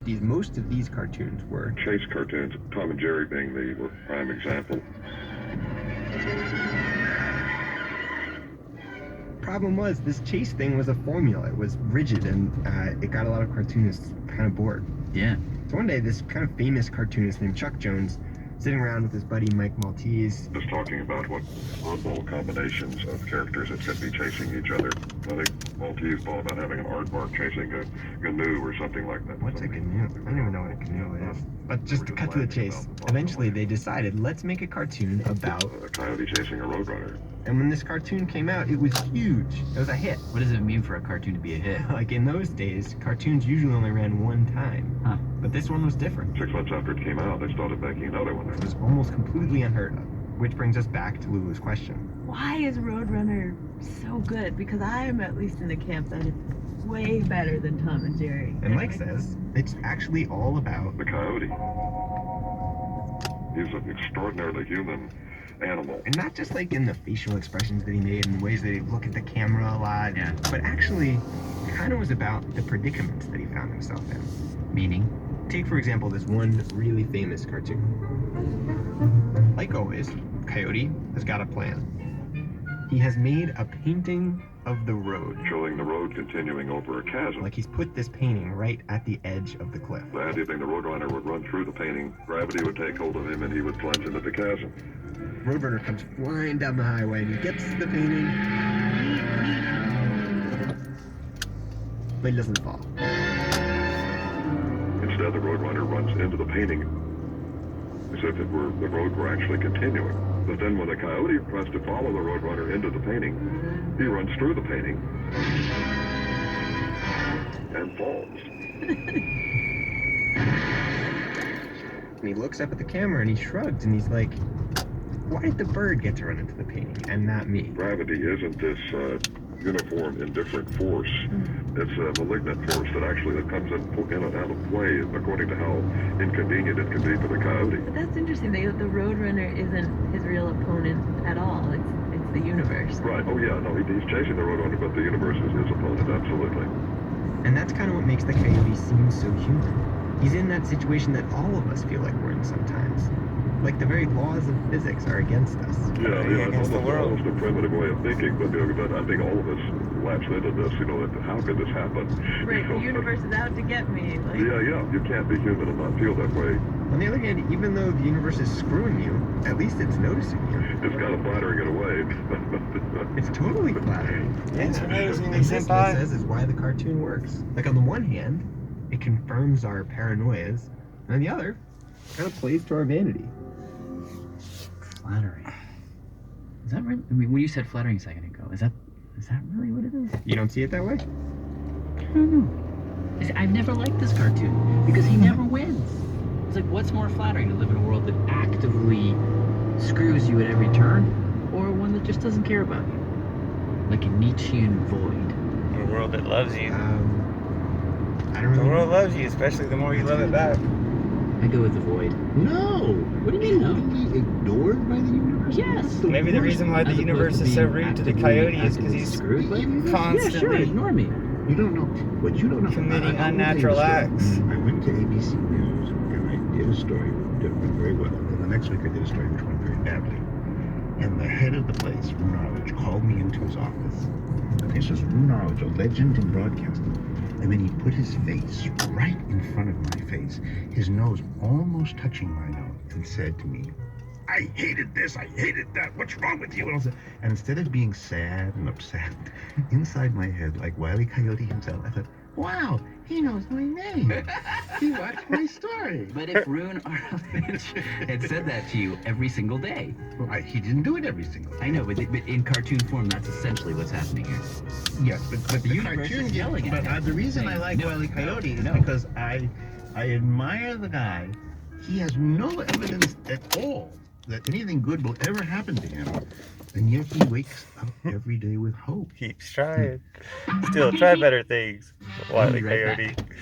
50s, most of these cartoons were chase cartoons, Tom and Jerry being the prime example. Problem was, this chase thing was a formula. It was rigid, and it got a lot of cartoonists kind of bored. Yeah. So one day, this kind of famous cartoonist named Chuck Jones, sitting around with his buddy Mike Maltese, Just talking about what oddball combinations of characters that could be chasing each other. I think Maltese ball about having an aardvark chasing a gnu or something like that. What's a canoe? I don't even know what a canoe is. But just to cut to the chase, eventually they decided, let's make a cartoon about a coyote chasing a roadrunner. And when this cartoon came out, it was huge. It was a hit. What does it mean for a cartoon to be a hit? Like in those days, cartoons usually only ran one time. Huh. But this one was different. 6 months after it came out, they started making another one. It was almost completely unheard of. Which brings us back to Lulu's question. Why is Roadrunner so good? Because I'm at least in the camp that it's way better than Tom and Jerry. And Mike says, it's actually all about the coyote. He's an extraordinarily human animal. And not just like in the facial expressions that he made and the ways that he look at the camera a lot, yeah. But actually it kind of was about the predicaments that he found himself in. Meaning? Take, for example, this one really famous cartoon. Like always, Coyote has got a plan. He has made a painting of the road. Showing the road continuing over a chasm. Like he's put this painting right at the edge of the cliff. The handy thing, the Roadrunner would run through the painting, gravity would take hold of him, and he would plunge into the chasm. Roadrunner comes flying down the highway and he gets the painting. But he doesn't fall. Instead, the Roadrunner runs into the painting as if it were the road were actually continuing. But then when the coyote tries to follow the Roadrunner into the painting, he runs through the painting and falls. And he looks up at the camera and he shrugs and he's like, why did the bird get to run into the painting and not me? Gravity isn't this uniform, indifferent force. It's a malignant force that actually comes in and out of play according to how inconvenient it can be for the coyote. But that's interesting. The Roadrunner isn't his real opponent at all. It's the universe. Right. Oh yeah. No, he's chasing the Roadrunner, but the universe is his opponent. Absolutely. And that's kind of what makes the coyote seem so human. He's in that situation that all of us feel like we're in sometimes. Like the very laws of physics are against us. Yeah, against the world. Almost a primitive way of thinking, but I think all of us lapse into this. That how could this happen? Right, the universe is out to get me. Like. Yeah, you can't be human and not feel that way. On the other hand, even though the universe is screwing you, at least it's noticing you. It's kind of flattering in a way. It's totally flattering. Thanks for noticing me, This senpai. says is why the cartoon works. Like on the one hand, it confirms our paranoias, and on the other, kind of plays to our vanity. Flattering. Is that right? I mean, when you said flattering a second ago, is that really what it is? You don't see it that way? I don't know. I've never liked this cartoon because he never wins. It's like, what's more flattering, to live in a world that actively screws you at every turn, or one that just doesn't care about you? Like a Nietzschean void. A world that loves you. I don't The really world loves you, especially the more you love it back. I go with the void. No! What do you mean no? Totally ignored by the universe? Yes. Maybe the reason why the As opposed universe to is so being rude to the actively- coyote is because actively he's screwed by you? Yeah, constantly sure, ignore me. You don't know. What you don't know. committing I will tell you unnatural a story. acts. I went to ABC News and I did a story that went very well. And the next week I did a story which went very badly. And the head of the place, Rune Arledge, called me into his office. This was Rune Arledge, a legend in broadcasting. And then he put his face right in front of my face, his nose almost touching my nose, and said to me, I hated this, I hated that, what's wrong with you? And instead of being sad and upset, inside my head, like Wile E. Coyote himself, I thought, wow, he knows my name. He watched my story. But if Rune Arledge had said that to you every single day. Well, he didn't do it every single day. I know, but in cartoon form, that's essentially what's happening here. Yes, but The universe is yelling at But him, the reason I saying, like no, Wile E. Coyote is no. because I admire the guy. He has no evidence at all that anything good will ever happen to him. And yet he wakes up every day with hope. Keeps trying. Still, try better things. Wile E. Be right Coyote. back.